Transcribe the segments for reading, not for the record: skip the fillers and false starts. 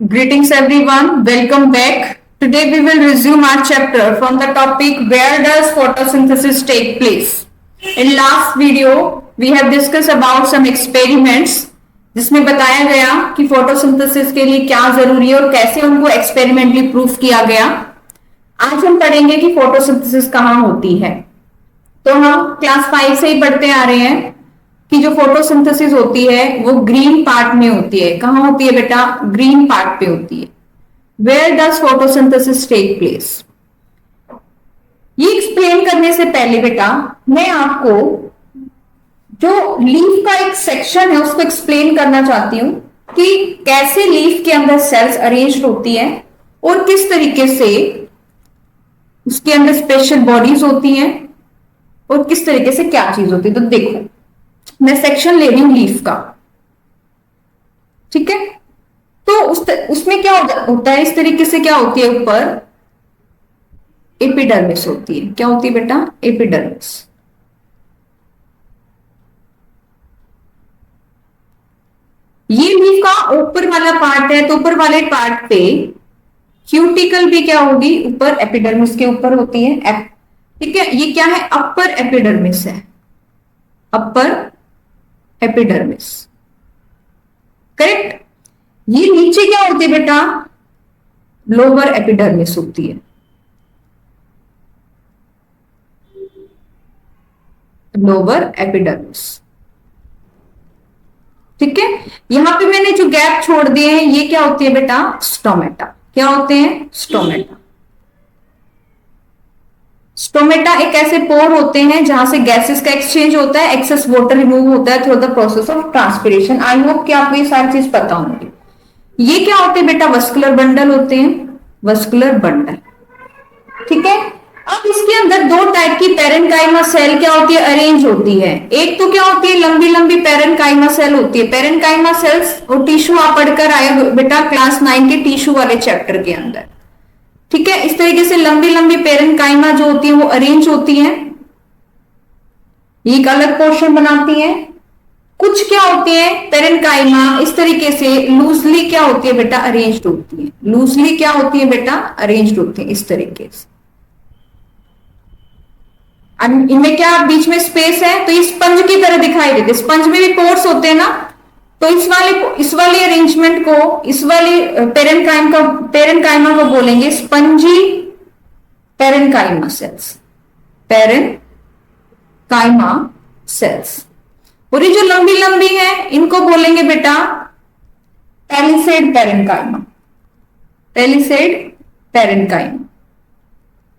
Greetings everyone, welcome back. Today we will resume our chapter from the topic where does photosynthesis take place. In last video we have discussed about some experiments जिसमें बताया गया कि photosynthesis के लिए क्या जरूरी है और कैसे उनको एक्सपेरिमेंटली प्रूफ किया गया। आज हम पढ़ेंगे कि फोटोसिंथेसिस कहाँ होती है। तो हम क्लास 5 से ही पढ़ते आ रहे हैं कि जो फोटोसिंथेसिस होती है वो ग्रीन पार्ट में होती है। कहाँ होती है बेटा? ग्रीन पार्ट पे होती है। Where does photosynthesis take place? ये एक्सप्लेन करने से पहले बेटा मैं आपको जो लीफ का एक सेक्शन है उसको एक्सप्लेन करना चाहती हूं कि कैसे लीफ के अंदर सेल्स अरेंज होती है और किस तरीके से उसके अंदर स्पेशल बॉडीज होती हैं और किस तरीके से क्या चीज होती है। तो देखो मैं सेक्शन ले रही हूं लीफ का, ठीक है। तो उसमें क्या होता है, इस तरीके से क्या होती है, ऊपर एपिडर्मिस होती है। क्या होती है बेटा? एपिडर्मिस। ये लीफ का ऊपर वाला पार्ट है, तो ऊपर वाले पार्ट पे क्यूटिकल भी क्या होगी? ऊपर एपिडर्मिस के ऊपर होती है, ठीक है। ये क्या है? अपर एपिडर्मिस है, अपर एपिडर्मिस, करेक्ट। ये नीचे क्या होती है बेटा? लोअर एपिडर्मिस होती है, लोअर एपिडर्मिस, ठीक है। यहां पे मैंने जो गैप छोड़ दिए हैं ये क्या होती है बेटा? स्टोमेटा। क्या होते हैं? स्टोमेटा। स्टोमेटा एक ऐसे पोर होते हैं जहां से गैसेस का एक्सचेंज होता है, एक्सेस वाटर रिमूव होता है through the process of transpiration. I hope कि आपको ये सारी चीज पता होंगी। ये क्या होते हैं बेटा? वस्कुलर बंडल होते हैं, वस्कुलर बंडल, ठीक है। अब इसके अंदर दो टाइप की पेरेन्काइमा सेल क्या होती है? अरेंज होती है। एक तो क्या होती है? लंबी लंबी पेरेन्काइमा सेल होती है। पेरेन्काइमा सेल्स और टिश्यू आप पढ़कर आए बेटा क्लास 9 के टिश्यू वाले चैप्टर के अंदर, ठीक है। इस तरीके से लंबी लंबी पेरेन्काइमा जो होती है वो अरेंज होती है, ये एक अलग पोर्शन बनाती है। कुछ क्या होती है पेरेन्काइमा इस तरीके से लूजली क्या होती है बेटा? अरेंज्ड होती है। लूजली क्या होती है बेटा? अरेंज्ड होती है इस तरीके से। इनमें क्या बीच में स्पेस है, तो ये स्पंज की तरह दिखाई देते। स्पंज में भी पोर्स होते हैं ना, तो इस वाले अरेंजमेंट को, इस वाले पेरेन्काइमा को बोलेंगे spongy parenchyma cells, parenchyma cells. और ये जो लंबी लंबी है इनको बोलेंगे बेटा पैलिसेड पेरेन्काइमा, पैलिसेड पेरेन्काइमा।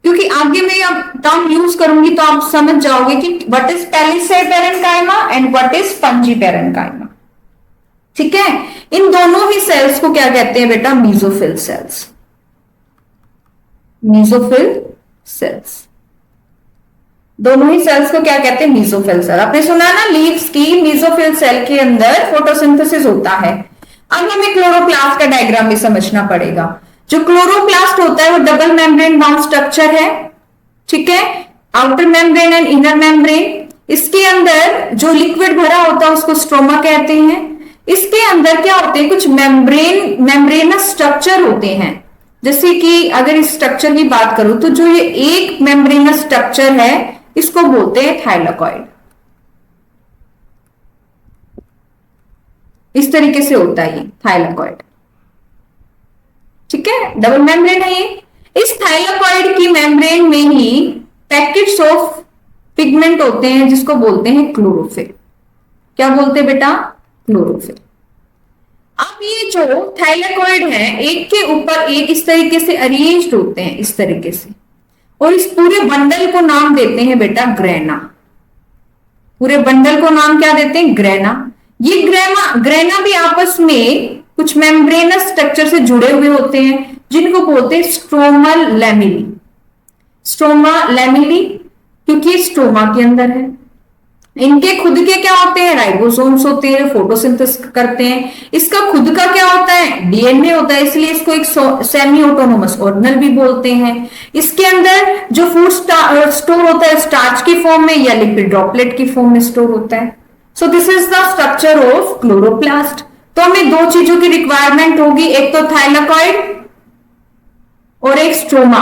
क्योंकि आगे मैं अब टर्म यूज करूंगी तो आप समझ जाओगे कि what is palisade parenchyma and what is spongy parenchyma, ठीक है। इन दोनों ही सेल्स को क्या कहते हैं बेटा? Mesophyll cells, mesophyll cells. दोनों ही सेल्स को क्या कहते हैं? Mesophyll cell. आपने सुना ना लीव्स की मीजोफिल सेल के अंदर फोटोसिंथेसिस होता है। अब हमें क्लोरोप्लास्ट का डायग्राम भी समझना पड़ेगा। जो क्लोरोप्लास्ट होता है वो डबल मेम्ब्रेन बाउंड स्ट्रक्चर है, ठीक है। Outer membrane and inner membrane. इसके अंदर जो लिक्विड भरा होता है उसको स्ट्रोमा कहते हैं। इसके अंदर क्या होते हैं? कुछ मेम्ब्रेनस स्ट्रक्चर होते हैं। जैसे कि अगर इस स्ट्रक्चर की बात करूं तो जो ये एक मेम्ब्रेनस स्ट्रक्चर है इसको बोलते हैं थाइलाकॉइड। इस तरीके से होता है ये थाइलाकॉइड, ठीक है। डबल मेम्ब्रेन है ये। इस थाइलाकॉइड की मेम्ब्रेन में ही पैकेट्स ऑफ पिगमेंट होते हैं जिसको बोलते हैं क्लोरोफिल। क्या बोलते हैं बेटा? क्लोरोफिल। अब ये जो थाइलाकॉइड है एक के ऊपर एक इस तरीके से अरेंज्ड होते हैं, इस तरीके से, और इस पूरे बंडल को नाम देते हैं बेटा ग्रेना। पूरे बंडल को नाम क्या देते हैं? ग्रेना। ये ग्रेना भी आपस में कुछ मेम्ब्रेनस स्ट्रक्चर से जुड़े हुए होते हैं जिनको बोलते हैं स्ट्रोमल लैमिली। स्ट्रोमा लैमिली क्योंकि स्ट्रोमा के अंदर है। इनके खुद के क्या होते हैं? राइबोसोम्स होते हैं, फोटोसिंथेसिस करते हैं। इसका खुद का क्या होता है? डीएनए होता है, इसलिए इसको एक सेमी ऑटोनोमस ऑर्गेनल भी बोलते हैं। इसके अंदर जो फूड स्टोर होता है स्टार्च की फॉर्म में या लिपिड ड्रॉपलेट की फॉर्म में स्टोर होता है। So this is the structure of chloroplast. तो हमें दो चीजों की रिक्वायरमेंट होगी, एक तो थाइलाकॉइड और एक स्ट्रोमा।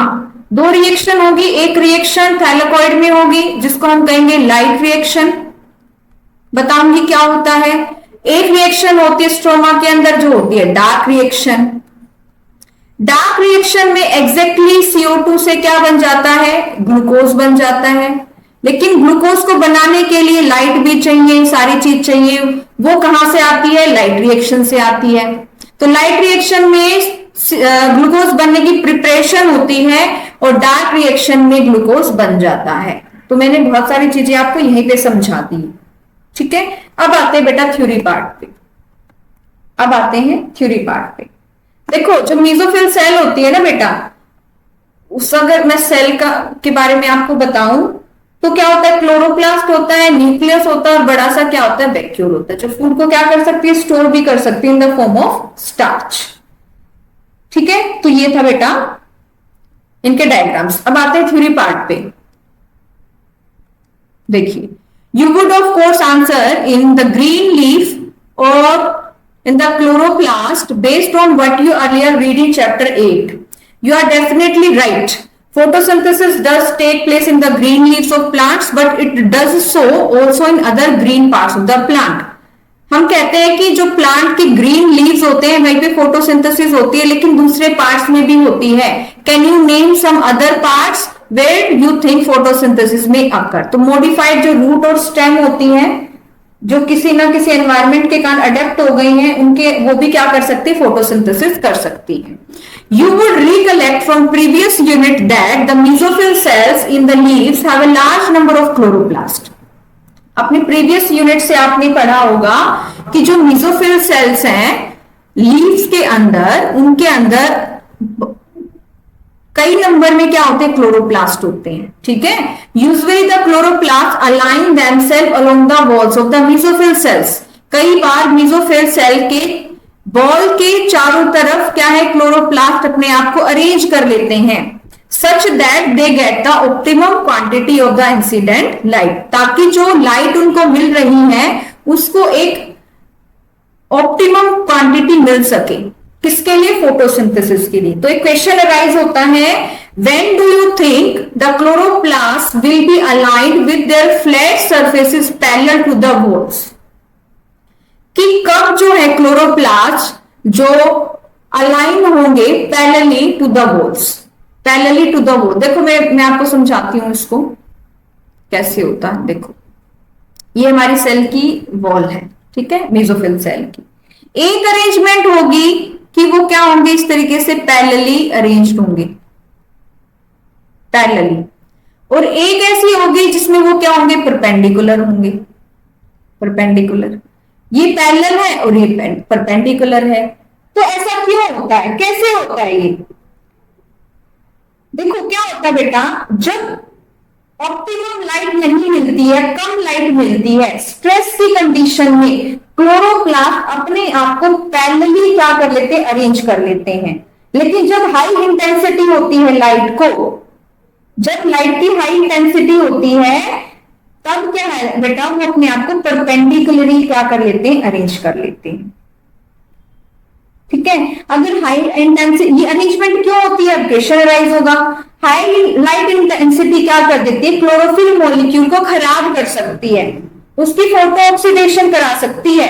दो रिएक्शन होगी, एक रिएक्शन थाइलाकॉइड में होगी जिसको हम कहेंगे लाइट रिएक्शन, बताऊंगी क्या होता है। एक रिएक्शन होती है स्ट्रोमा के अंदर जो होती है डार्क रिएक्शन। डार्क रिएक्शन में एग्जैक्टली CO2 से क्या बन जाता है, ग्लूकोज बन जाता है। लेकिन ग्लूकोज को बनाने के लिए लाइट भी चाहिए, सारी चीज चाहिए, वो कहां से आती है, लाइट रिएक्शन से आती है। तो लाइट रिएक्शन में ग्लूकोज बनने की प्रिपरेशन होती है और डार्क रिएक्शन में ग्लूकोज बन जाता है। तो मैंने बहुत सारी चीजें आपको यहीं पे समझा दी, ठीक है। अब आते हैं बेटा थ्योरी पार्ट पे। अब आते हैं थ्योरी पार्ट पे। देखो जो मेसोफिल सेल होती है ना बेटा, उस अगर मैं सेल का के बारे में आपको बताऊं तो क्या होता है, क्लोरोप्लास्ट होता है, न्यूक्लियस होता है और बड़ा सा क्या होता है, वैक्यूल होता है, जो फूड को क्या कर सकती है, स्टोर भी कर सकती है in the form of starch, ठीक है। तो ये था बेटा इनके डायग्राम्स। अब आते हैं थ्योरी पार्ट पे। देखिए, you would of course answer in the green leaf or in the chloroplast based on what you earlier read in chapter 8. You are definitely right. Photosynthesis does take place in the green leaves of plants, but it does so also in other green parts of the plant. हम कहते हैं कि जो plant की green leaves होते हैं वहीं पे फोटोसिंथेसिस होती है, लेकिन दूसरे पार्ट्स में भी होती है। Can you name some other parts where you think photosynthesis में अकर? तो मॉडिफाइड जो रूट और स्टेम होती हैं, जो किसी ना किसी एनवायरमेंट के कारण अडेप्ट हो गई हैं, उनके वो भी क्या कर सकती है, फोटोसिंथेसिस कर सकती हैं। You would recollect from previous unit that the mesophyll cells in the leaves have a large number of chloroplasts. अपने प्रीवियस यूनिट से आपने पढ़ा होगा कि जो मेसोफिल सेल्स हैं लीव्स के अंदर, उनके अंदर कई नंबर में क्या होते हैं, क्लोरोप्लास्ट होते हैं, ठीक है। Usually the chloroplast align themselves along the walls of the mesophyll cells. कई बार मेसोफिल सेल के बॉल के चारों तरफ क्या है, क्लोरोप्लास्ट अपने आप को अरेंज कर लेते हैं, such that they get the optimum quantity of the incident light, ताकि जो लाइट उनको मिल रही है उसको एक ऑप्टिमम क्वांटिटी मिल सके, किसके लिए, फोटोसिंथेसिस के लिए। तो एक क्वेश्चन अराइज होता है, when do you think the chloroplasts will be aligned with their flat surfaces parallel to the walls? कि कब जो है क्लोरोप्लास्ट जो अलाइन होंगे parallelly to the walls, parallelly to the wall. देखो मैं आपको समझाती हूं इसको कैसे होता है। देखो ये हमारी सेल की वॉल है, ठीक है, मेसोफिल सेल की। एक अरेंजमेंट होगी कि वो क्या होंगे, इस तरीके से पैरेलली अरेंज्ड होंगे, पैरेलली। और एक ऐसी होगी जिसमें वो क्या होंगे, परपेंडिकुलर होंगे, परपेंडिकुलर। ये पैरेलल है और ये परपेंडिकुलर है। तो ऐसा क्यों होता है, कैसे होता है ये? देखो क्या होता है बेटा, जब ऑप्टिमम लाइट नहीं मिलती है, कम लाइट मिलती है, स्ट्रेस की कंडीशन में क्लोरोप्लास्ट अपने आप को पैरेलली क्या कर लेते हैं, अरेंज कर लेते हैं। लेकिन जब हाई इंटेंसिटी होती है लाइट को, जब लाइट की हाई इंटेंसिटी होती है तब क्या है बेटा, वो अपने आप को परपेंडिकुलरली क्या कर लेते हैं, अरेंज कर लेते हैं, ठीक है। अगर हाई इंटेंसिटी, ये अरेंजमेंट क्यों होती है, क्वेश्चन अराइज होगा। हाई लाइट इंटेंसिटी क्या कर देती है, क्लोरोफिल मॉलिक्यूल को खराब कर सकती है, उसकी फोटो ऑक्सीडेशन करा सकती है,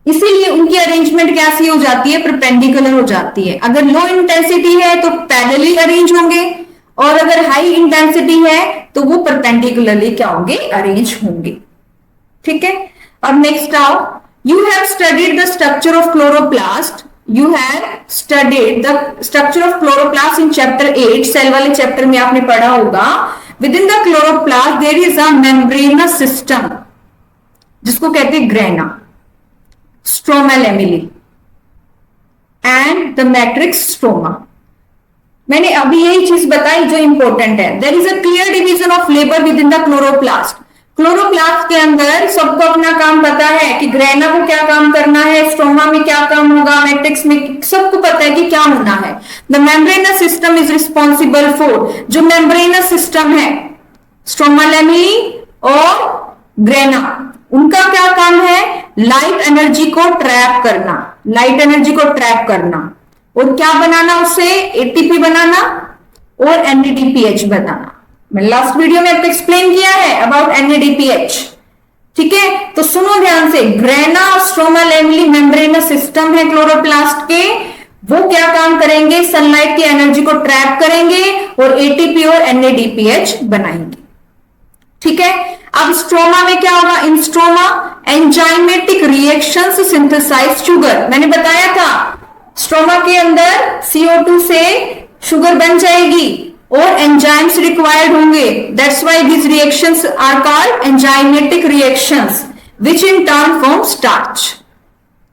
इसीलिए उनकी अरेंजमेंट कैसी हो जाती है, परपेंडिकुलर हो जाती है। अगर लो इंटेंसिटी है तो पैरेलली अरेंज होंगे, और अगर हाई इंटेंसिटी है तो वो परपेंडिकुलरली क्या होंगे, अरेंज होंगे, ठीक है। अब नेक्स्ट आओ, you have studied the structure of chloroplast, you have studied the structure of chloroplast in chapter 8, cell वाले चैप्टर में आपने पढ़ा होगा। within the chloroplast there is a membranous system जिसको कहते हैं grana, stroma lamellae and the matrix stroma. मैंने अभी यही चीज बताई जो इंपॉर्टेंट है। There is a clear division of labour within the chloroplast. Chloroplast के अंदर सबको अपना काम पता है कि ग्रेना को क्या काम करना है, स्ट्रोमा में क्या काम होगा, मैट्रिक्स में सबको पता है कि क्या होना है। The membranes system is responsible for, जो मेम्ब्रेनस सिस्टम है, स्ट्रोमा लैमेली और ग्रेना, उनका क्या काम है, लाइट एनर्जी को ट्रैप करना, लाइट एनर्जी को ट्रैप करना, और क्या बनाना उसे, एटीपी बनाना और एनएडीपीएच बनाना। मैंने लास्ट वीडियो में आपको एक्सप्लेन किया है अबाउट एनएडीपीएच। ठीक है, तो सुनो ध्यान से, grana stroma lamellae membranes system है क्लोरोप्लास्ट के, वो क्या काम करेंगे, सनलाइट की एनर्जी को ट्रैप करेंगे और एटीपी और एनएडीपीएच बनाएंगे। ठीक है, अब स्ट्रोमा में क्या होगा, in stroma enzymatic reactions synthesise sugar. मैंने बताया था स्ट्रोमा के अंदर CO2 से शुगर बन जाएगी और एंजाइम्स रिक्वायर्ड होंगे। That's why these reactions are called enzymatic reactions which in turn form starch।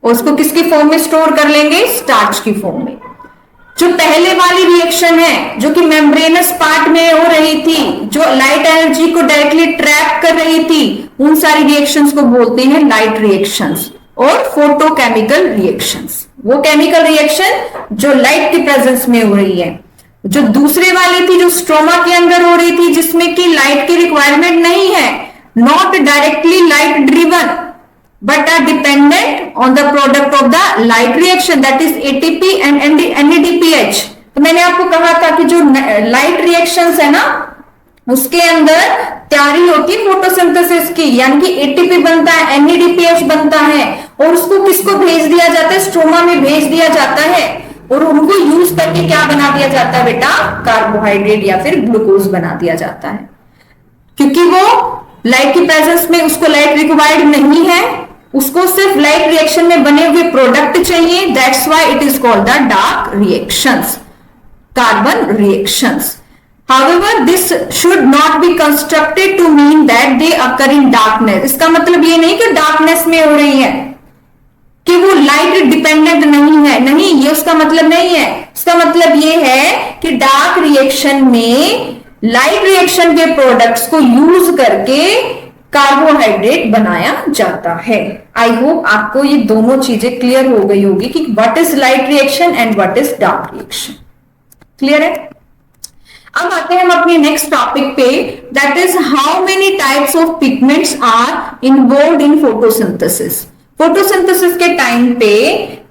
उसको किसकी फॉर्म में स्टोर कर लेंगे, स्टार्च की फॉर्म में। जो पहले वाली रिएक्शन है जो कि मेम्ब्रेनस पार्ट में हो रही थी, जो लाइट एनर्जी को डायरेक्टली ट्रैप कर रही थी, उन सारी रिएक्शंस को बोलते हैं लाइट रिएक्शंस और फोटोकेमिकल रिएक्शंस। वो केमिकल रिएक्शन जो लाइट की प्रेजेंस में हो रही है। जो दूसरे वाली थी जो स्ट्रोमा के अंदर हो रही थी, जिसमें कि लाइट की रिक्वायरमेंट नहीं है, not directly light driven but are dependent on the product of the light reaction, that is ATP and NADPH। तो मैंने आपको कहा था कि जो लाइट रिएक्शंस है ना, उसके अंदर तैयारी होती है फोटोसिंथेसिस की, यानी कि एटीपी बनता है, NADPH बनता है, और उसको किसको भेज दिया जाता है, स्ट्रोमा में भेज दिया जाता है, और उनको यूज करके क्या बना दिया जाता है बेटा, कार्बोहाइड्रेट या फिर ग्लूकोज बना दिया जाता है। क्योंकि वो लाइट की प्रेजेंस में उसको लाइट रिक्वायर्ड नहीं है, उसको सिर्फ लाइट रिएक्शन में बने हुए प्रोडक्ट चाहिए। That's why it is called the dark reactions, carbon reactions. However this should not be constructed to mean that they occur in darkness. इसका मतलब ये नहीं कि डार्कनेस में हो रही है, कि वो लाइट डिपेंडेंट नहीं है, नहीं, ये उसका मतलब नहीं है। इसका मतलब ये है कि डार्क रिएक्शन में लाइट रिएक्शन के प्रोडक्ट्स को यूज करके कार्बोहाइड्रेट बनाया जाता है। आई होप आपको ये दोनों चीजें क्लियर हो गई होगी कि what is light reaction and what is dark reaction. Clear है? अब आते हैं हम अपने नेक्स्ट टॉपिक पे, that is how many types of pigments are involved in photosynthesis. Photosynthesis के टाइम पे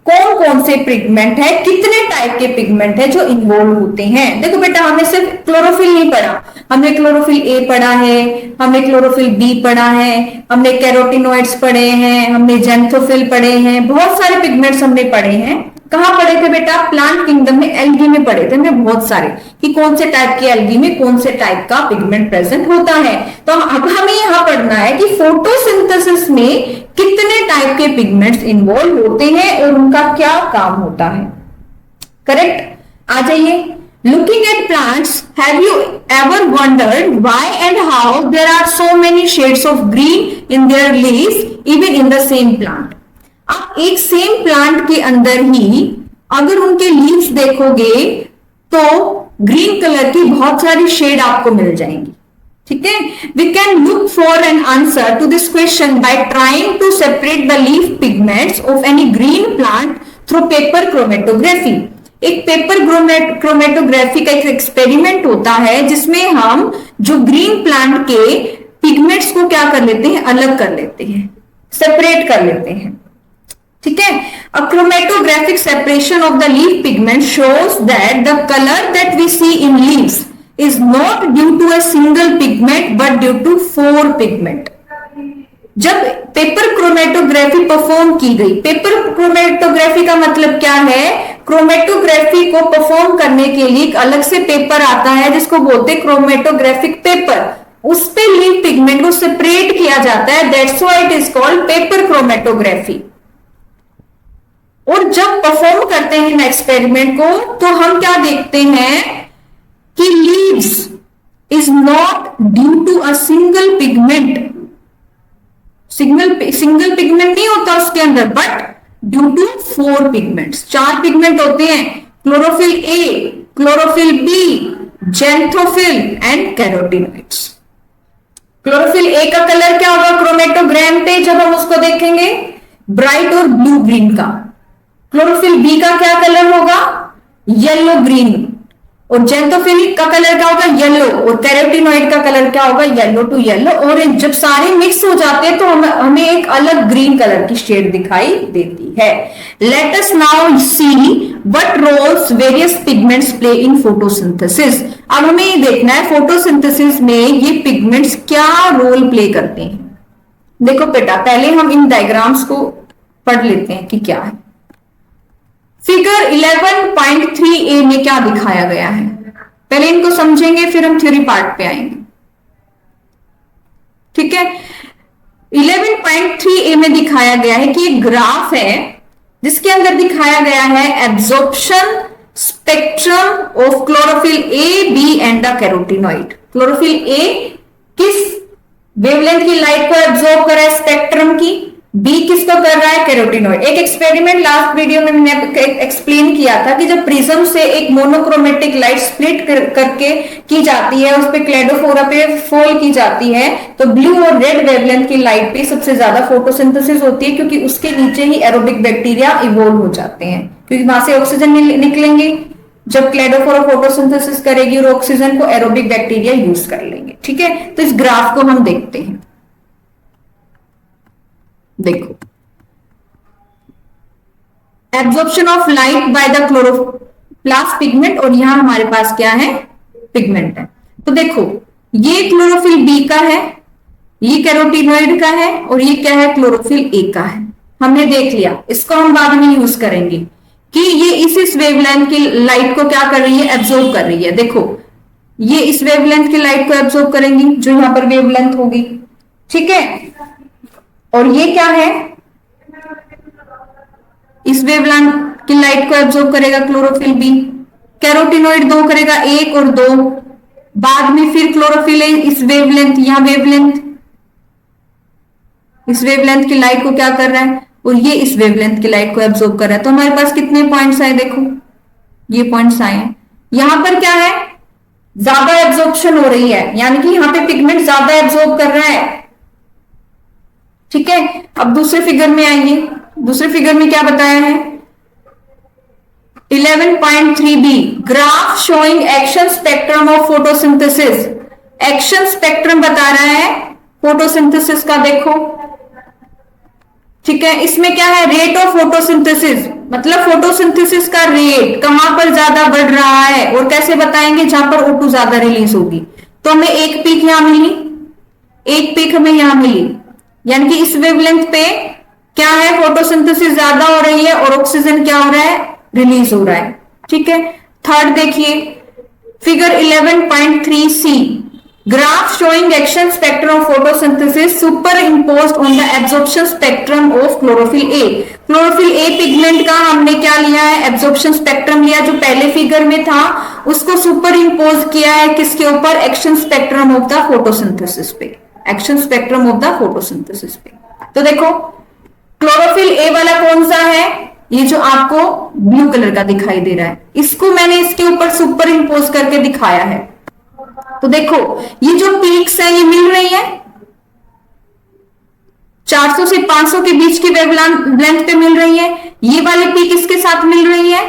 कौन कौन से पिगमेंट है, कितने टाइप के पिगमेंट है जो इन्वॉल्व होते हैं। देखो बेटा, हमने सिर्फ क्लोरोफिल नहीं पढ़ा, हमने क्लोरोफिल ए पढ़ा है, हमने क्लोरोफिल बी पढ़ा है, हमने कैरोटिनोइड्स पढ़े हैं, हमने जेंथोफिल पढ़े हैं, बहुत सारे पिगमेंट्स हमने पढ़े हैं। कहां पढ़े थे बेटा, प्लांट किंगडम में, एल्गी में पढ़े थे हमने बहुत सारे, कि कौन से टाइप के एल्गी में कौन से टाइप का पिगमेंट प्रेजेंट होता है। तो अब हमें यहां पढ़ना है कि फोटोसिंथेसिस में कितने टाइप के पिगमेंट्स इन्वॉल्व होते हैं और उनका क्या काम होता है। करेक्ट? आ जाइए। Looking at plants, have you ever wondered why and how there are so many shades of green in their leaves even in the same plant. आप एक सेम प्लांट के अंदर ही अगर उनके लीव्स देखोगे तो ग्रीन कलर की बहुत सारी शेड आपको मिल जाएंगी। ठीक है, we can look for an answer to this question by trying to separate the leaf pigments of any green plant through paper chromatography. एक पेपर क्रोमेटोग्राफी का एक एक्सपेरिमेंट होता है जिसमें हम जो ग्रीन प्लांट के पिगमेंट्स को क्या कर लेते हैं, अलग कर लेते हैं, सेपरेट कर लेते हैं। ठीक है, a chromatographic separation of the leaf pigment shows that the color that we see in leaves is not due to a single pigment but due to 4 pigment। जब पेपर क्रोमेटोग्राफी परफॉर्म की गई, paper chromatography का मतलब क्या है, chromatography को perform करने के लिए एक अलग से पेपर आता है जिसको बोलते हैं क्रोमेटोग्राफिक पेपर, उस पे लीफ पिगमेंट को सेपरेट किया जाता है। That's why it is called paper chromatography. और जब परफॉर्म करते हैं एक्सपेरिमेंट को तो हम क्या देखते हैं कि leaves is not due to a single pigment, single pigment नहीं होता उसके अंदर, but due to 4 pigments, 4 pigment होते हैं, chlorophyll A, chlorophyll B, xanthophyll and carotenoids. Chlorophyll A का कलर क्या होगा क्रोमेटोग्राम पे जब हम उसको देखेंगे, ब्राइट और ब्लू ग्रीन का। क्लोरोफिल बी का क्या कलर होगा, येलो ग्रीन। और जेंथोफिलिक का कलर क्या होगा, येलो, और कैरोटीनॉइड का कलर क्या होगा, येलो टू येलो ऑरेंज। जब सारे मिक्स हो जाते हैं तो हमें एक अलग ग्रीन कलर की शेड दिखाई देती है। Let us now see what roles various pigments play in photosynthesis. अब हमें ये देखना है फोटोसिंथेसिस में ये पिगमेंट्स क्या रोल प्ले करते हैं। देखो बेटा, पहले हम इन डायग्राम्स को पढ़ लेते हैं कि क्या है। फिगर 11.3a में क्या दिखाया गया है, पहले इनको समझेंगे फिर हम थ्योरी पार्ट पे आएंगे। ठीक है, 11.3a में दिखाया गया है कि एक ग्राफ है जिसके अंदर दिखाया गया है absorption spectrum of chlorophyll A, B and the carotenoid. Chlorophyll A किस वेवलेंथ की लाइट को एब्जॉर्ब कर रहा है, स्पेक्ट्रम की। बी किसको कर रहा है, कैरोटीनॉइड। एक एक्सपेरिमेंट लास्ट वीडियो में मैंने एक्सप्लेन किया था कि जब प्रिज्म से एक मोनोक्रोमेटिक लाइट स्प्लिट करके की जाती है, उस पर क्लेडोफोरा पे फॉल की जाती है, तो ब्लू और रेड वेवलेंथ की लाइट पे सबसे ज्यादा फोटोसिंथेसिस होती है, क्योंकि उसके नीचे ही एरोबिक बैक्टीरिया इवोल्व हो जाते हैं, क्योंकि वहां से ऑक्सीजन निकलेंगे। जब क्लेडोफोरा फोटोसिंथेसिस करेगी और ऑक्सीजन को एरोबिक बैक्टीरिया यूज कर लेंगे। ठीक है, तो इस ग्राफ को हम देखते हैं। देखो, absorption of light by the chloroplast pigment, और यहां हमारे पास क्या है, पिगमेंट है। तो देखो, ये क्लोरोफिल बी का है, ये कैरोटीनॉइड का है, और ये क्या है, क्लोरोफिल ए का है। हमने देख लिया, इसको हम बाद में यूज करेंगे कि ये इस वेवलेंथ की लाइट को क्या कर रही है, एब्जॉर्ब कर रही है। देखो, ये इस वेवलेंथ की लाइट को एब्जॉर्ब करेंगी, जो यहां पर वेवलेंथ होगी। ठीक है, और ये क्या है, इस वेवलेंथ की लाइट को एब्जॉर्ब करेगा क्लोरोफिल बी। कैरोटीनॉइड दो करेगा, एक और दो। बाद में फिर क्लोरोफिल ए इस वेवलेंथ, यहां वेवलेंथ, इस वेवलेंथ की लाइट को क्या कर रहा है, और ये इस वेवलेंथ की लाइट को एब्जॉर्ब कर रहा है। तो हमारे पास कितने पॉइंट्स आए, देखो ये पॉइंट्स आए हैं। यहां पर क्या है, ज्यादा एब्जॉर्प्शन हो रही है, यानी कि यहां पे पिगमेंट ज्यादा एब्जॉर्ब कर रहा है। ठीक है, अब दूसरे फिगर में आइए। दूसरे फिगर में क्या बताया है, 11.3b graph showing action spectrum of photosynthesis. Action spectrum बता रहा है फोटोसिंथेसिस का, देखो। ठीक है, इसमें क्या है, रेट ऑफ फोटोसिंथेसिस, मतलब फोटोसिंथेसिस का रेट कहां पर ज्यादा बढ़ रहा है, और कैसे बताएंगे, जहां पर O2 ज्यादा रिलीज होगी। तो हमें एक पीक यहां मिली, एक पीक हमें यहां मिली, यानी कि इस वेवलेंथ पे क्या है, फोटोसिंथेसिस ज्यादा हो रही है और ऑक्सीजन क्या हो रहा है, रिलीज हो रहा है। ठीक है, थर्ड देखिए, figure 11.3c graph showing action spectrum of photosynthesis super imposed on the absorption spectrum of chlorophyll A. Chlorophyll A pigment का हमने क्या लिया है, एब्जॉर्प्शन स्पेक्ट्रम लिया, जो पहले फिगर में था उसको सुपर इम्पोज किया है किसके ऊपर, action spectrum of the photosynthesis पे, action spectrum of the photosynthesis पे। तो देखो, क्लोरोफिल ए वाला कौन सा है, ये जो आपको ब्लू कलर का दिखाई दे रहा है, इसको मैंने इसके ऊपर सुपर इम्पोज करके दिखाया है। तो देखो, ये जो पीक्स है ये मिल रही है 400 से 500 के बीच की वेवलेंथ पे मिल रही है। ये वाली पीक इसके साथ मिल रही है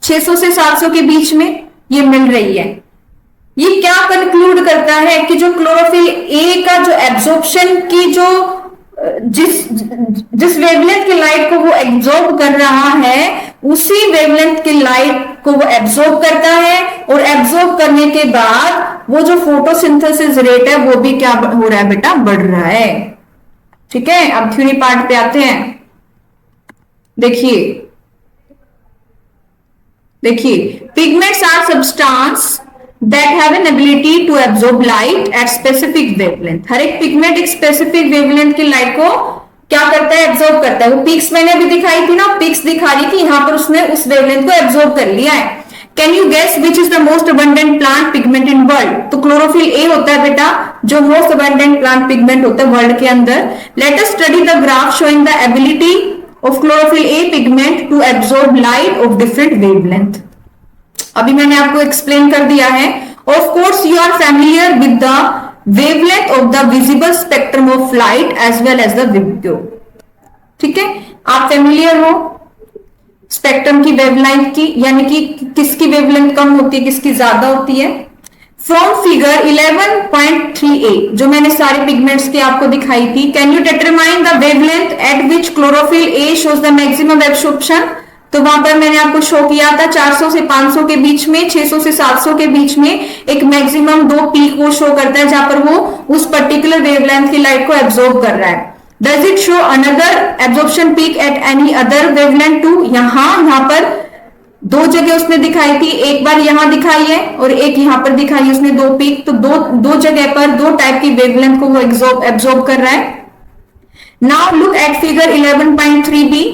600 से 700 के बीच में ये मिल रही है। ये क्या कंक्लूड करता है कि जो क्लोरोफिल ए का जो एब्जॉर्प्शन की जो जिस वेवलेंथ की लाइट को वो एब्जॉर्ब कर रहा है, उसी वेवलेंथ की लाइट को वो एब्जॉर्ब करता है, और एब्जॉर्ब करने के बाद वो जो फोटोसिंथेसिस रेट है वो भी क्या हो रहा है बेटा, बढ़ रहा है। ठीक है, अब थ्योरी पार्ट पे आते हैं। देखिए pigments are substances that have an ability to absorb light at specific wavelength। हर एक पिगमेंट एक स्पेसिफिक वेवलेंथ की लाइट को क्या करता है, एब्जॉर्ब करता है। वो पिक्स मैंने अभी दिखाई थी ना, पिक्स दिखा रही थी, यहां पर उसने उस वेवलेंथ को एब्जॉर्ब कर लिया है। Can you guess which is the most abundant plant pigment in world. तो क्लोरोफिल ए होता है बेटा जो मोस्ट अबंडेंट प्लांट पिगमेंट होता है वर्ल्ड के अंदर। Let us study the graph showing the ability of chlorophyll A pigment to absorb light of different wavelength. अभी मैंने आपको एक्सप्लेन कर दिया है। Of course you are familiar with the wavelength of the visible spectrum of light as well as the विबग्यो। ठीक है, आप फैमिलियर हो स्पेक्ट्रम की वेवलेंथ की, यानी कि किसकी वेवलेंथ कम होती है, किसकी ज्यादा होती है। फ्रॉम फिगर 11.3a जो मैंने सारे पिगमेंट्स की आपको दिखाई थी, can you determine the wavelength at which chlorophyll A shows the maximum absorption. तो वहां पर मैंने आपको शो किया था 400 से 500 के बीच में, 600 से 700 के बीच में एक मैक्सिमम 2 पीक वो शो करता है जहां पर वो उस पर्टिकुलर वेवलेंथ की लाइट को एब्जॉर्ब कर रहा है। Does it show another absorption peak at any other wavelength too. यहाँ पर 2 जगह उसने दिखाई थी, एक बार यहां दिखाई है और एक यहां पर दिखाई है उसने 2 पीक। तो दो जगह पर 2 टाइप की वेवलेंथ को वो एब्जॉर्ब कर रहा है। Now look at figure 11.3b,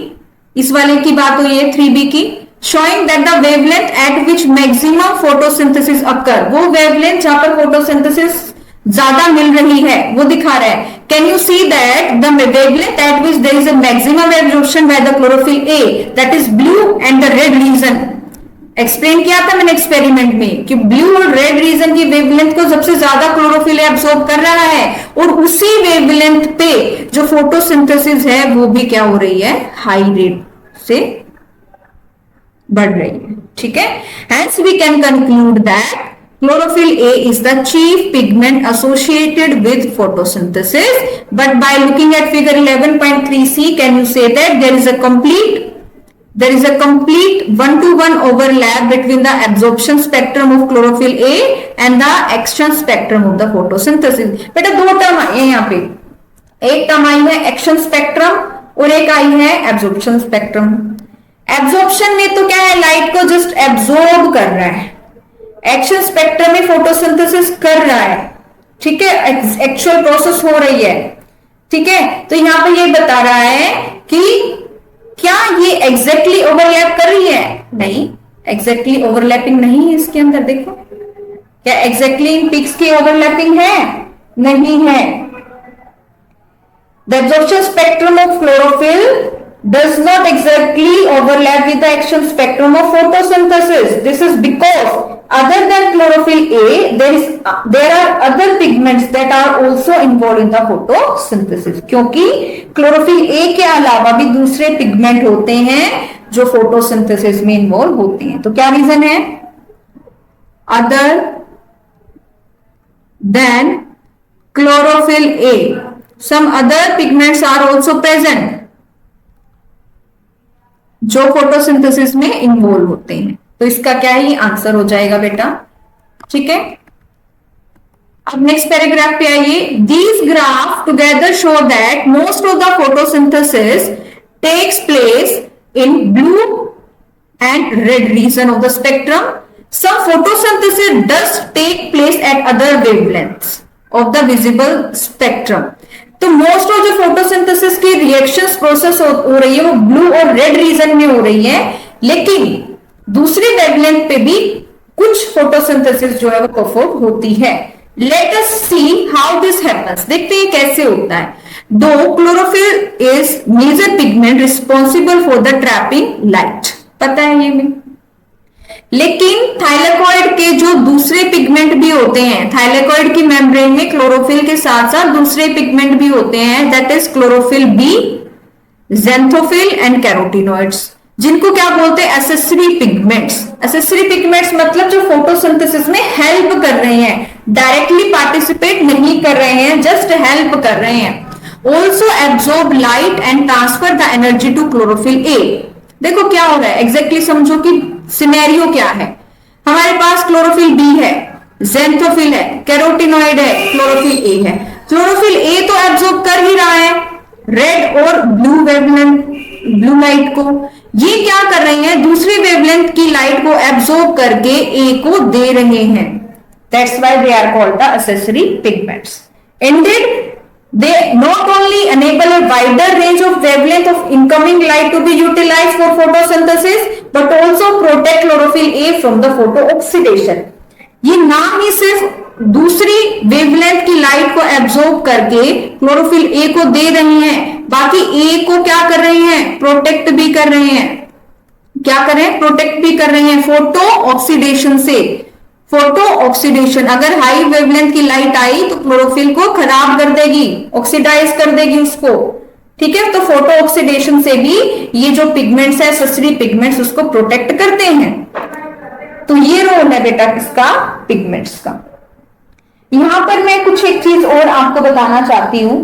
इस वाले की बात हुई है 3b की, showing that the wavelength at which maximum photosynthesis occur, वो वेवलेंथ जहां पर फोटोसिंथेसिस ज्यादा मिल रही है वो दिखा रहा है। Can you see that the wavelength at which there is a maximum absorption by the chlorophyll A, that is blue and the red region. Explain किया था मैंने एक्सपेरिमेंट में कि ब्लू और रेड रीजन की वेवलेंथ को सबसे ज्यादा क्लोरोफिल एब्जॉर्ब कर रहा है, और उसी वेवलेंथ पे जो फोटोसिंथेसिस है वो भी क्या हो रही है, हाई रेट से बढ़ रही है। ठीक है, hence we can conclude that chlorophyll A is the chief pigment associated with photosynthesis. But by looking at figure 11.3c, can you say that there is a complete one-to-one overlap between the absorption spectrum of chlorophyll A and the action spectrum of the photosynthesis? बेटा 2 term आई है यहाँ पे, एक term आई है action spectrum और एक आई है absorption spectrum. Absorption में तो क्या है, लाइट को जस्ट एब्जॉर्ब कर रहा है, एक्शन स्पेक्ट्रम में फोटोसिंथेसिस कर रहा है। ठीक है, एक्चुअल प्रोसेस हो रही है। ठीक है, तो यहां पे ये बता रहा है कि क्या ये एग्जैक्टली ओवरलैप कर रही है, नहीं, एग्जैक्टली ओवरलैपिंग नहीं है इसके अंदर। देखो क्या एग्जैक्टली इन पिक्स की ओवरलैपिंग है, नहीं है। The absorption spectrum of chlorophyll does not exactly overlap with the action spectrum of photosynthesis. This is because other than chlorophyll A, there are other pigments that are also involved in the photosynthesis. क्योंकि chlorophyll A के अलावा भी दूसरे pigment होते हैं जो photosynthesis में involve होते हैं। तो क्या रीजन है, other than chlorophyll A, some other pigments are also present जो फोटोसिंथेसिस में इन्वॉल्व होते हैं। तो इसका क्या ही आंसर हो जाएगा बेटा। ठीक है, अब नेक्स्ट पैराग्राफ पे आइए। These graph together show that most of the photosynthesis takes place in blue and red region of the spectrum. Some photosynthesis does take place at other wavelengths of the visible spectrum. तो most of जो photosynthesis की reactions process हो रही है वो blue और red region में हो रही है, लेकिन दूसरी वेवलेंथ पे भी कुछ फोटोसिंथेसिस जो है वो परफॉर्म होती है। Let us see how this happens, देखते हैं कैसे होता है। दो chlorophyll is major pigment responsible for the trapping light, पता है ये भी, लेकिन थाइलेकॉइड के जो दूसरे पिगमेंट भी होते हैं, थाइलेकॉइड की मेम्ब्रेन में क्लोरोफिल के साथ साथ दूसरे पिगमेंट भी होते हैं, that is chlorophyll B, xanthophyll and carotenoids, जिनको क्या बोलते हैं, एसेसरी पिगमेंट्स। एसेसरी पिगमेंट्स मतलब जो फोटोसिंथेसिस में हेल्प कर रहे हैं, डायरेक्टली पार्टिसिपेट नहीं कर रहे हैं, जस्ट हेल्प कर रहे हैं। Also absorb light and transfer the energy to chlorophyll A. देखो क्या हो रहा है, एग्जैक्टली समझो कि सिनेरियो क्या है। हमारे पास क्लोरोफिल बी है, ज़ैंथोफिल है, कैरोटीनॉइड है, क्लोरोफिल ए है। क्लोरोफिल ए तो एब्जॉर्ब कर ही रहा है रेड और ब्लू वेवलेंथ, ब्लू लाइट को। ये क्या कर रहे हैं, दूसरी वेवलेंथ की लाइट को एब्जॉर्ब करके ए को दे रहे हैं। That's why they are called the accessory pigments. Indeed, they not only enable a wider range of wavelength of incoming light to be utilized for photosynthesis, but also protect chlorophyll A from the photooxidation. ये ना ही सिर्फ दूसरी wavelength की light को absorb करके chlorophyll A को दे रही हैं, बाकी ए को क्या कर रही हैं, प्रोटेक्ट भी कर रहे हैं। क्या कर रहे हैं, प्रोटेक्ट भी कर रहे हैं फोटो ऑक्सीडेशन से। फोटो ऑक्सीडेशन, अगर हाई वेवलेंथ की लाइट आई तो क्लोरोफिल को खराब कर देगी, ऑक्सीडाइज कर देगी उसको। ठीक है। तो फोटो ऑक्सीडेशन से भी ये जो पिगमेंट्स है, ससरी पिगमेंट्स, उसको प्रोटेक्ट करते हैं। तो ये रोल है बेटा किसका, पिगमेंट्स का। यहां पर मैं कुछ एक चीज और आपको बताना चाहती हूं,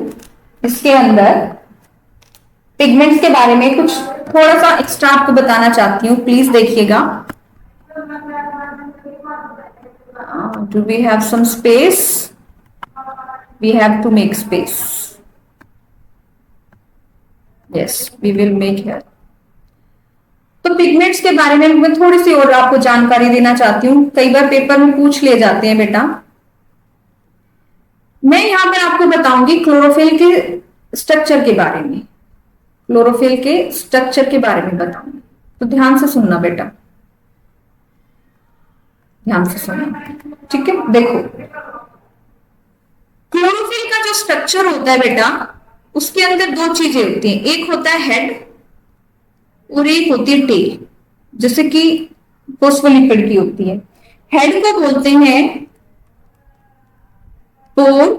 इसके अंदर पिगमेंट्स के बारे में कुछ थोड़ा सा एक्स्ट्रा आपको बताना चाहती हूँ, प्लीज देखिएगा। Do we have some space? We have to make space. Yes, we will make here. तो पिगमेंट्स के बारे में मैं थोड़ी सी और आपको जानकारी देना चाहती हूँ, कई बार पेपर में पूछ लिए जाते हैं बेटा। मैं यहां पर आपको बताऊंगी क्लोरोफिल के स्ट्रक्चर के बारे में, क्लोरोफिल के स्ट्रक्चर के बारे में बताऊंगी। तो ध्यान से सुनना बेटा, ध्यान से सुनना, ठीक है। देखो, क्लोरोफिल का जो स्ट्रक्चर होता है बेटा, उसके अंदर दो चीजें होती हैं, एक होता है हेड और एक होती है टेल, जैसे कि फोस्फोलिपिड की होती है। हेड को बोलते हैं पोर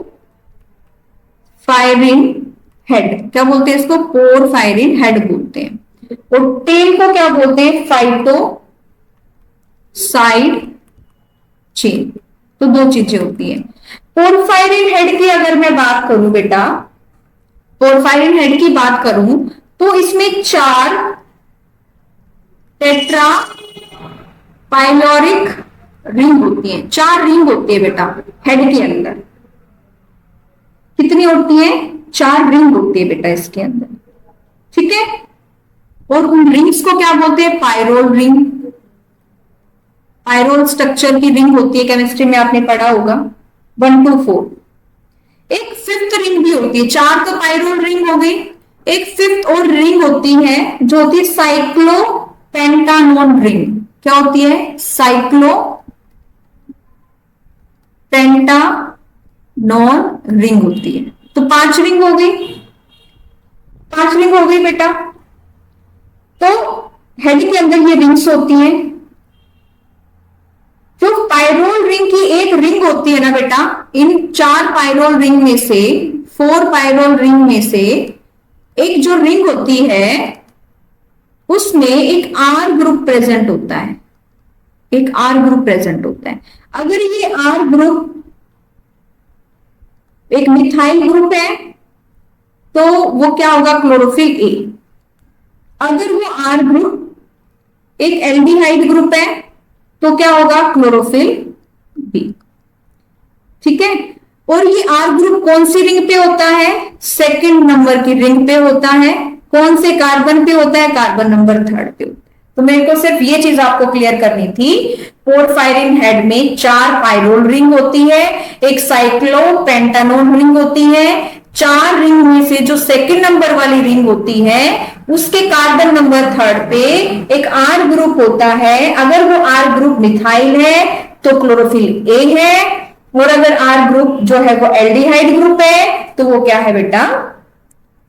फायरिंग हेड, क्या बोलते हैं इसको, पोर फायरिंग हेड बोलते हैं। और टेल को क्या बोलते हैं, फाइटो साइड चेन। तो दो चीजें होती हैं। पोरफायरिन हेड की अगर मैं बात करूं बेटा, पोरफायरिन हेड की बात करूं तो इसमें 4 टेट्रा पाइलोरिक रिंग होती है, 4 रिंग होती है बेटा हेड के अंदर। कितनी होती है, 4 रिंग होती है बेटा इसके अंदर, ठीक है। और उन रिंग्स को क्या बोलते हैं, पायरोल रिंग। पायरोल स्ट्रक्चर की रिंग होती है, केमिस्ट्री में आपने पढ़ा होगा 1 to 4। एक 5th रिंग भी होती है, 4 तो पायरोल रिंग हो गई, एक 5th और रिंग होती है जो होती है साइक्लो पेंटानोन रिंग। क्या होती है, साइक्लो पेंटानोन रिंग होती है। तो 5 रिंग हो गई, 5 रिंग हो गई बेटा। तो हेड के अंदर ये रिंग्स होती हैं। जो पायरोल रिंग की एक रिंग होती है ना बेटा, इन 4 पायरोल रिंग में से, 4 पायरोल रिंग में से एक जो रिंग होती है उसमें एक आर ग्रुप प्रेजेंट होता है, एक आर ग्रुप प्रेजेंट होता है। अगर ये आर ग्रुप एक मिथाइल ग्रुप है तो वो क्या होगा, क्लोरोफिल ए। अगर वो आर ग्रुप एक एल्डिहाइड ग्रुप है तो क्या होगा, क्लोरोफिल बी, ठीक है। और ये आर ग्रुप कौन सी रिंग पे होता है, 2nd नंबर की रिंग पे होता है। कौन से कार्बन पे होता है, कार्बन नंबर 3rd पे होता है। तो मेरे को सिर्फ ये चीज आपको क्लियर करनी थी। पोरफायरिन हेड में 4 पायरोल रिंग होती है, एक साइक्लो पेंटानोन रिंग होती है। 4 रिंग में से जो 2nd नंबर वाली रिंग होती है उसके कार्बन नंबर 3rd पे एक आर ग्रुप होता है। अगर वो आर ग्रुप मिथाइल है तो क्लोरोफिल ए है, और अगर आर ग्रुप जो है वो एल्डिहाइड ग्रुप है तो वो क्या है बेटा,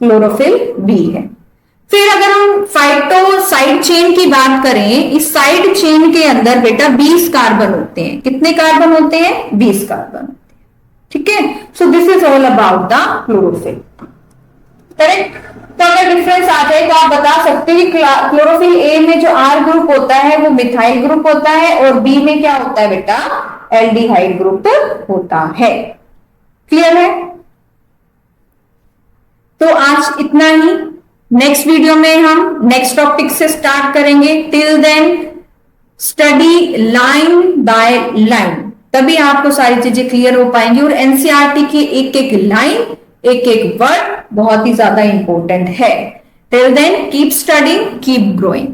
क्लोरोफिल बी है। फिर अगर हम फाइटो साइड चेन की बात करें, इस साइड चेन के अंदर बेटा 20 कार्बन होते हैं। कितने कार्बन होते हैं, 20 कार्बन, ठीक है। So this is all about the chlorophyll, correct. तो अगर डिफरेंस आ जाए तो आप बता सकते हैं कि क्लोरोफिल ए में जो आर ग्रुप होता है वो मिथाइल ग्रुप होता है, और बी में क्या होता है बेटा, एल्डिहाइड ग्रुप होता है। क्लियर है? तो आज इतना ही। नेक्स्ट वीडियो में हम नेक्स्ट टॉपिक से स्टार्ट करेंगे। Till then study line by line, तभी आपको सारी चीजें क्लियर हो पाएंगी। और एनसीईआरटी की एक एक लाइन, एक एक वर्ड बहुत ही ज्यादा इंपॉर्टेंट है। Till then keep studying, keep growing.